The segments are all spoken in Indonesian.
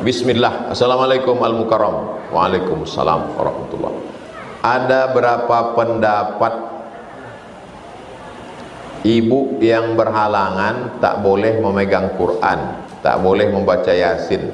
Bismillah. Assalamualaikum al-mukarram. Waalaikumsalam warahmatullah. Ada berapa pendapat ibu yang berhalangan tak boleh memegang Quran, tak boleh membaca Yasin?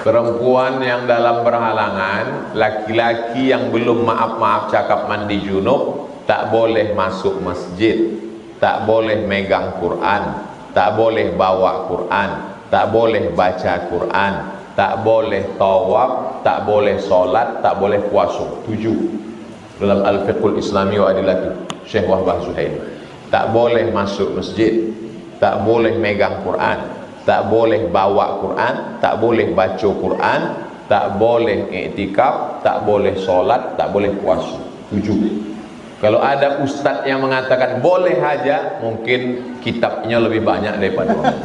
Perempuan yang dalam berhalangan, laki-laki yang belum maaf-maaf cakap mandi junub, tak boleh masuk masjid, tak boleh megang Quran, tak boleh bawa Quran, tak boleh baca Quran, tak boleh tawaf, tak boleh solat, tak boleh puasa. 7 dalam Al-Fiqhul Islami wa Adilati Syekh Wahbah Zuhair. Tak boleh masuk masjid, tak boleh megang Quran, tak boleh bawa Quran, tak boleh baca Quran, tak boleh iktikaf, tak boleh solat, tak boleh puasa. 7. Kalau ada ustaz yang mengatakan boleh aja, mungkin kitabnya lebih banyak daripada orang.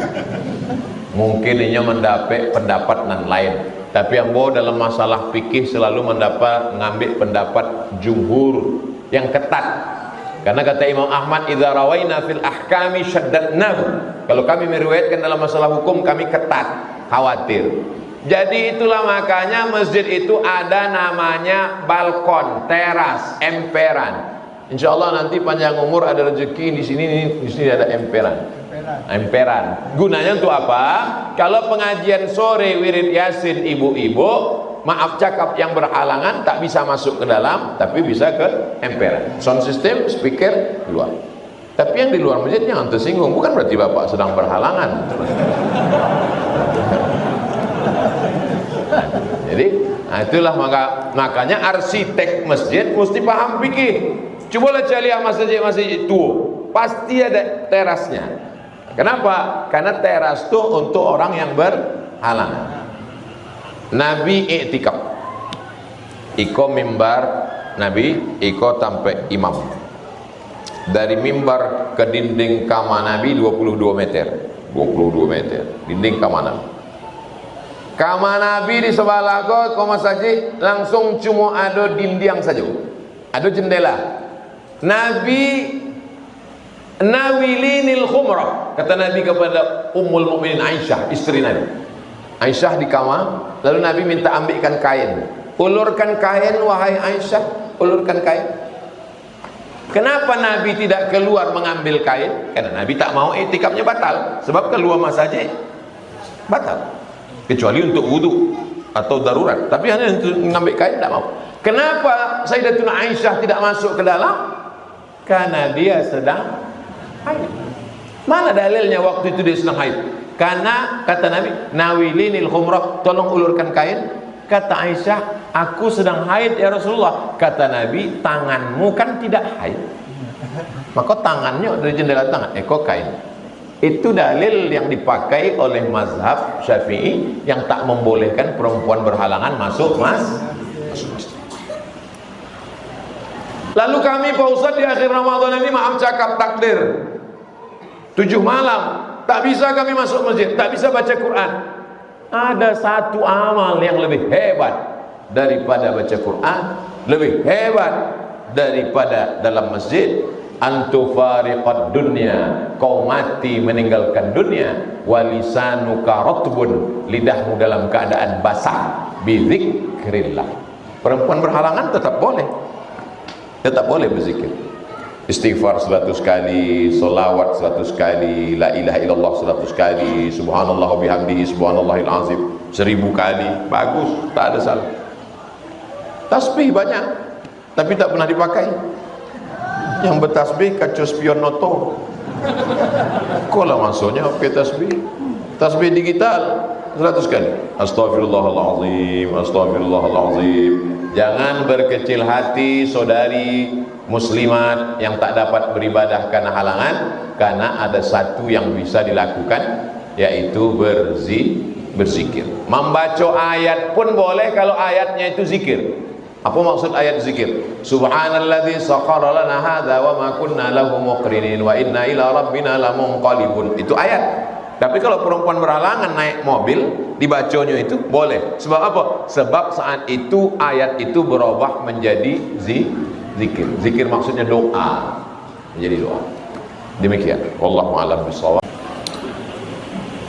Mungkin dia mendapat pendapat nan lain. Tapi yang dalam masalah fikih selalu mengambil pendapat jumhur yang ketat. Karena kata Imam Ahmad, idza rawaina fil ahkami syaddadnahu. Kalau kami meriwayatkan dalam masalah hukum, kami ketat, khawatir. Jadi itulah makanya masjid itu ada namanya balkon, teras, emperan. Insya Allah nanti panjang umur ada rezeki di sini ada emperan. Emperan. Gunanya untuk apa? Kalau pengajian sore wirid Yasin ibu-ibu, maaf cakap yang berhalangan tak bisa masuk ke dalam, tapi bisa ke emperan. Sound system, speaker keluar. Tapi yang di luar masjid jangan tersinggung. Bukan berarti bapak sedang berhalangan. Jadi itulah makanya arsitek masjid mesti paham fikih. Cobalah lihat masjid-masjid itu, pasti ada terasnya. Kenapa? Karena teras itu untuk orang yang berhalangan. Nabi iktikaf, iko mimbar Nabi, iko sampai imam. Dari mimbar ke dinding kamar Nabi 22 meter. 22 meter dinding kamar Nabi. Kamar Nabi di sebelah koma saja langsung cuma ada dinding saja, ada jendela. Nabi nawilinil khumrah, kata Nabi kepada Ummul Mukminin Aisyah, istri Nabi. Aisyah di kamar, lalu Nabi minta ambilkan kain. Ulurkan kain wahai Aisyah, ulurkan kain. Kenapa Nabi tidak keluar mengambil kain? Karena Nabi tak mau iktikafnya batal. Sebab keluar masjid batal, kecuali untuk wudu atau darurat. Tapi hanya untuk mengambil kain tidak mau. Kenapa Sayyidatuna Aisyah tidak masuk ke dalam? Karena dia sedang haid. Mana dalilnya waktu itu dia sedang haid? Karena kata Nabi, nawilinil khumrah, tolong ulurkan kain. Kata Aisyah, aku sedang haid ya Rasulullah. Kata Nabi, tanganmu kan tidak haid, maka tangannya dari jendela tangan, kok kain. Itu dalil yang dipakai oleh mazhab Syafi'i yang tak membolehkan perempuan berhalangan masuk masjid. Lalu kami Pak Ustaz di akhir Ramadan ini maaf cakap takdir 7 malam, tak bisa kami masuk masjid, tak bisa baca Quran. Ada satu amal yang lebih hebat daripada baca Quran, lebih hebat daripada dalam masjid. Antufariqad dunya, kau mati meninggalkan dunia, walisanuka ratbun, lidahmu dalam keadaan basah, bizikrillah. Perempuan berhalangan tetap boleh berzikir, istighfar 100 kali, solawat 100 kali, la ilaha illallah 100 kali, subhanallah bihamdihi subhanallahil azim 1000 kali, bagus, tak ada salah. Tasbih banyak, tapi tak pernah dipakai. Yang bertasbih kacu spion noto. Kolah maksudnya pakai tasbih. Tasbih digital 100 kali. Astaghfirullahalazim, astaghfirullahalazim. Jangan berkecil hati saudari muslimat yang tak dapat beribadah karena halangan, karena ada satu yang bisa dilakukan, yaitu berzikir. Membaca ayat pun boleh kalau ayatnya itu zikir. Apa maksud ayat zikir? Subhanalladzi sakhkhara lana hadza wa ma kunna lahu muqrinin wa inna ila rabbina lamunqalibun. Itu ayat. Tapi kalau perempuan berhalangan naik mobil, dibacanya itu boleh. Sebab apa? Sebab saat itu ayat itu berubah menjadi zikir. Zikir maksudnya doa. Menjadi doa. Demikian. Wallahu a'lam bishawab.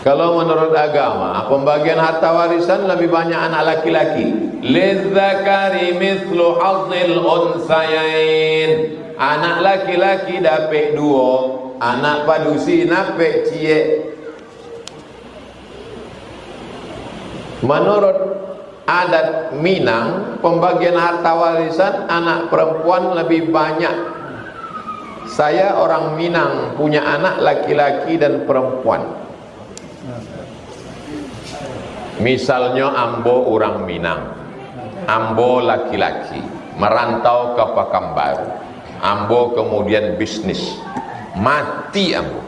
Kalau menurut agama, pembagian harta warisan lebih banyak anak laki-laki. Lidzakari mithlu hazzil unsayain. Anak laki-laki dapat 2, anak padusi dapat cie. Menurut adat Minang, pembagian harta warisan anak perempuan lebih banyak. Saya orang Minang, punya anak laki-laki dan perempuan. Misalnya ambo orang Minang, ambo laki-laki merantau ke Pekanbaru, ambo kemudian bisnis, mati ambo.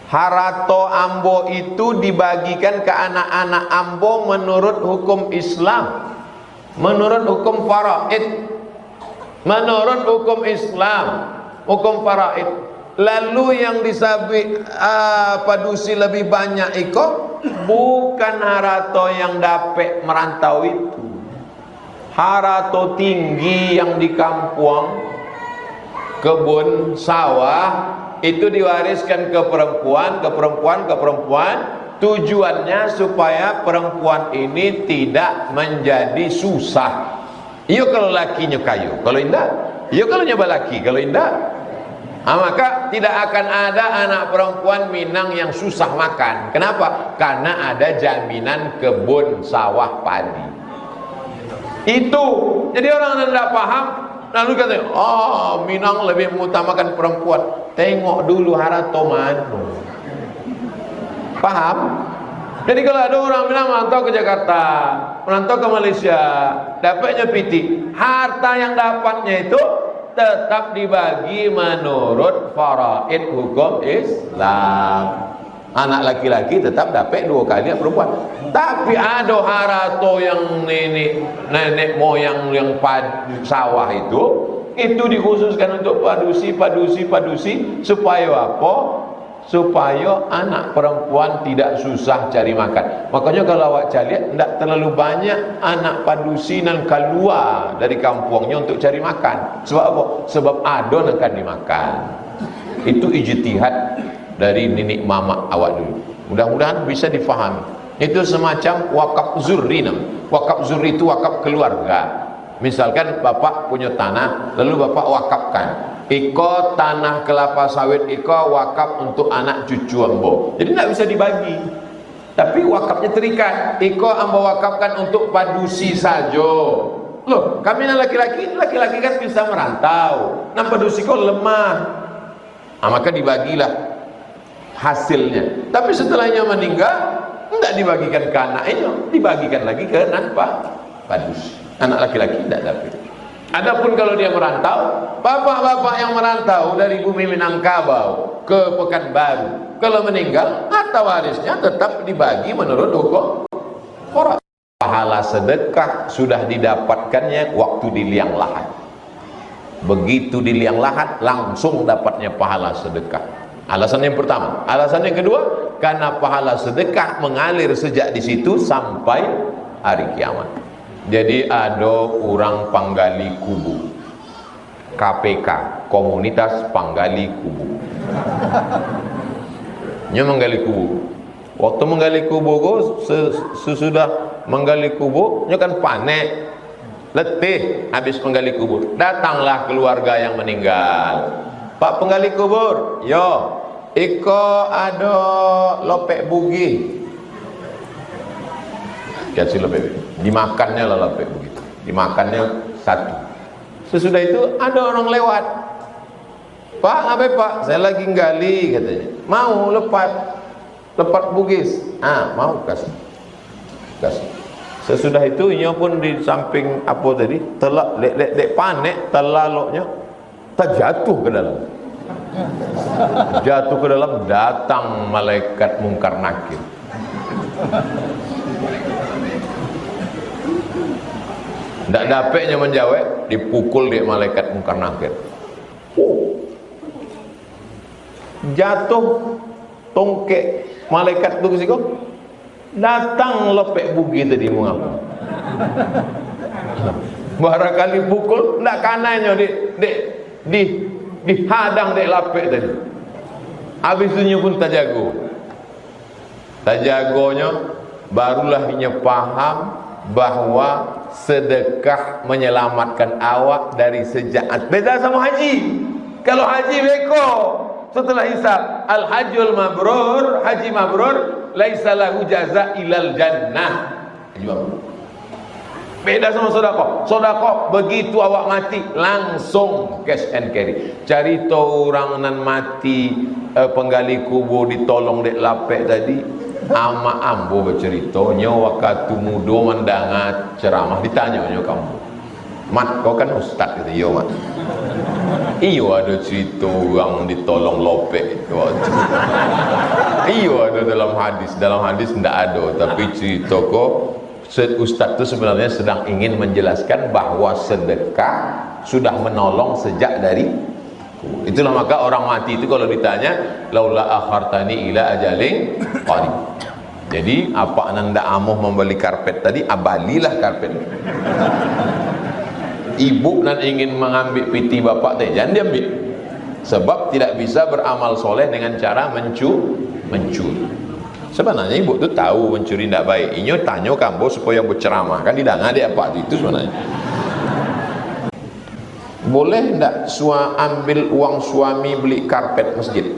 Harato ambo itu dibagikan ke anak-anak ambo menurut hukum Islam, menurut hukum faraid, menurut hukum Islam, hukum faraid. Lalu yang disabi padusi lebih banyak iko bukan harato yang dapat merantau itu, harato tinggi yang di kampung, kebun, sawah, itu diwariskan ke perempuan, ke perempuan, ke perempuan. Tujuannya supaya perempuan ini tidak menjadi susah. Iyo kalau lakinya kayu, kalau indah, iyo kalau nyoba laki, kalau indah. Maka tidak akan ada anak perempuan Minang yang susah makan. Kenapa? Karena ada jaminan kebun sawah padi. Itu. Jadi orang yang tidak paham lalu katanya, oh Minang lebih mengutamakan perempuan. Tengok dulu harato mano. Paham? Jadi kalau ada orang Minang merantau ke Jakarta, merantau ke Malaysia, dapatnya piti, harta yang dapatnya itu tetap dibagi menurut faraid hukum Islam. Anak laki-laki tetap dapat 2 kali perempuan. Tapi ada harato yang nenek moyang yang sawah itu dikhususkan untuk padusi supaya apa? Supaya anak perempuan tidak susah cari makan. Makanya kalau awak lihat, tidak terlalu banyak anak padusi yang keluar dari kampungnya untuk cari makan. Sebab apa? Sebab adon akan dimakan. Itu ijtihad dari nenek mama awak dulu. Mudah-mudahan bisa difahami. Itu semacam wakaf zurri. Wakaf zurri itu wakaf keluarga. Misalkan bapak punya tanah, lalu bapak wakafkan. Iko tanah kelapa sawit iko wakaf untuk anak cucu ambo. Jadi tidak bisa dibagi. Tapi wakafnya terikat. Iko ambo wakafkan untuk padusi saja. Loh, kami laki-laki kan bisa merantau. Nah padusi kok lemah. Maka dibagilah hasilnya. Tapi setelahnya meninggal, tidak dibagikan ke anaknya, dibagikan lagi ke padusi. Anak laki-laki tidak dapat. Adapun kalau dia merantau, bapak-bapak yang merantau dari bumi Minangkabau ke Pekanbaru, kalau meninggal, harta warisnya tetap dibagi menurut hukum faraid. Pahala sedekah sudah didapatkannya waktu di liang lahat. Begitu di liang lahat, langsung dapatnya pahala sedekah. Alasan yang pertama. Alasan yang kedua, karena pahala sedekah mengalir sejak di situ sampai hari kiamat. Jadi ada orang panggali kubu, KPK, komunitas panggali kubu. Nya menggali kubu. Waktu menggali kubu, sesudah menggali kubu, nya kan panek, letih habis menggali kubur. Datanglah keluarga yang meninggal. Pak penggali kubur, yo, iko ada lopek bugi. Kasih lopek. Dimakannya lah lopek begitu. Dimakannya satu. Sesudah itu ada orang lewat. Pak, apa Pak? Saya lagi gali katanya. Mau lepat bugis. Mau kasih. Sesudah itu inya pun di samping apa tadi? Telak dek panek telaloknya terjatuh ke dalam. Jatuh ke dalam, datang malaikat mungkar nakir. Tidak dapatnya menjawab, dipukul dia malaikat mungkar nakir. Jatuh tongkek malaikat tu kesiko, datang lepek bugi tadi mengapa? Barangkali pukul, tidak kanannya dihadang dek lapek tadi. Habis itu pun tak jago. tajagonya barulah inya paham bahwa sedekah menyelamatkan awak dari sejahat. Beda sama haji. Kalau haji beko setelah hisab, al hajjul mabrur, haji mabrur laisa lahu jaza ilal jannah. Beda sama sedekah. Sedekah begitu awak mati langsung cash and carry. Cari tahu orang nan mati penggali kubur ditolong dek lapek tadi. Ama ambo bercerita nyo waktu muda mendangat ceramah ditanya nyo kamu. Mat kau kan ustaz kata yo mat. Iyo ada cerita orang ditolong lopek. Iyo ada dalam hadis tidak ada, tapi cerita kok ustaz itu sebenarnya sedang ingin menjelaskan bahwa sedekah sudah menolong sejak dari itulah maka orang mati itu kalau ditanya laula akhartani ila ajalin qarib. Jadi apa nanda amoh membeli karpet tadi, abalilah karpet. Ibu nan ingin mengambil piti bapak teh jangan diambil, sebab tidak bisa beramal soleh dengan cara mencuri. Sebenarnya ibu tu tahu mencuri tidak baik. Inyo tanya kambo supaya berceramah kan didanga dia apa itu sebenarnya. Boleh tidak ambil uang suami beli karpet masjid?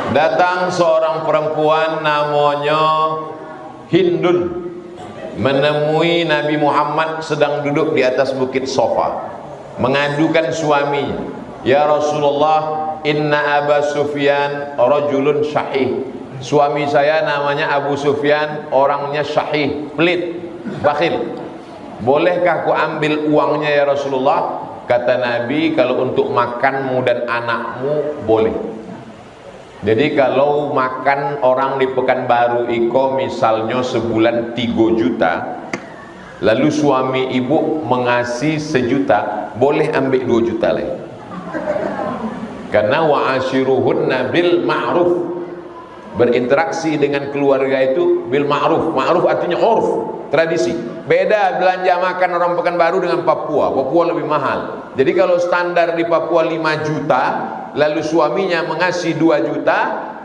Datang seorang perempuan namanya Hindun menemui Nabi Muhammad sedang duduk di atas bukit Sofa, mengadukan suaminya, ya Rasulullah, inna Aba Sufyan rajulun syahih. Suami saya namanya Abu Sufyan, orangnya syahih, pelit, bakhil. Bolehkah aku ambil uangnya ya Rasulullah? Kata Nabi, kalau untuk makanmu dan anakmu boleh. Jadi kalau makan orang di Pekanbaru iko misalnya sebulan 3 juta, lalu suami ibu mengasih 1 juta, boleh ambil 2 juta lagi. Karena wa'ashiruhunna bil ma'ruf, berinteraksi dengan keluarga itu bil ma'ruf. Ma'ruf artinya urf, tradisi. Beda belanja makan orang Pekanbaru dengan Papua. Papua lebih mahal. Jadi kalau standar di Papua 5 juta, lalu suaminya mengasih 2 juta,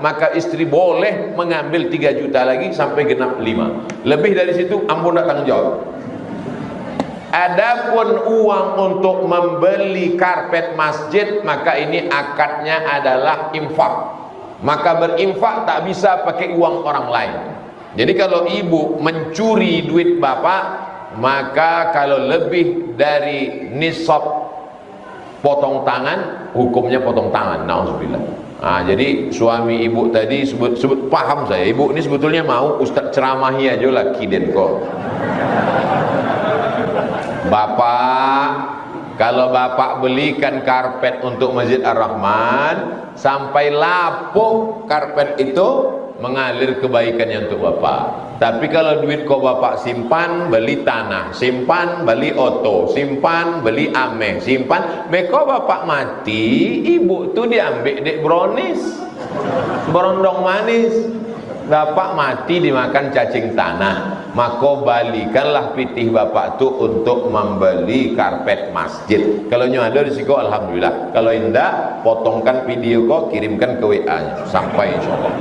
maka istri boleh mengambil 3 juta lagi sampai genap 5. Lebih dari situ ampun tak tanggung jawab. Adapun uang untuk membeli karpet masjid, maka ini akadnya adalah infak. Maka berinfak tak bisa pakai uang orang lain. Jadi kalau ibu mencuri duit bapak, maka kalau lebih dari nisab potong tangan, hukumnya potong tangan. Nauzubillah. Nah, jadi suami ibu tadi sebut paham saya, ibu ini sebetulnya mau ustaz ceramahi aja lah kiden kok. Bapak, kalau bapak belikan karpet untuk Masjid Ar-Rahman, sampai lapuk karpet itu mengalir kebaikannya untuk bapak. Tapi kalau duit kau bapak simpan, beli tanah, simpan, beli oto, simpan, beli ameh, simpan, beko bapak mati, ibu tuh diambil dek brownies, berondong manis. Bapak mati dimakan cacing tanah, maka balikanlah pitih bapak tu untuk membeli karpet masjid. Kalau ada risiko alhamdulillah, kalau indah potongkan video kau kirimkan ke WA nya sampai insyaallah.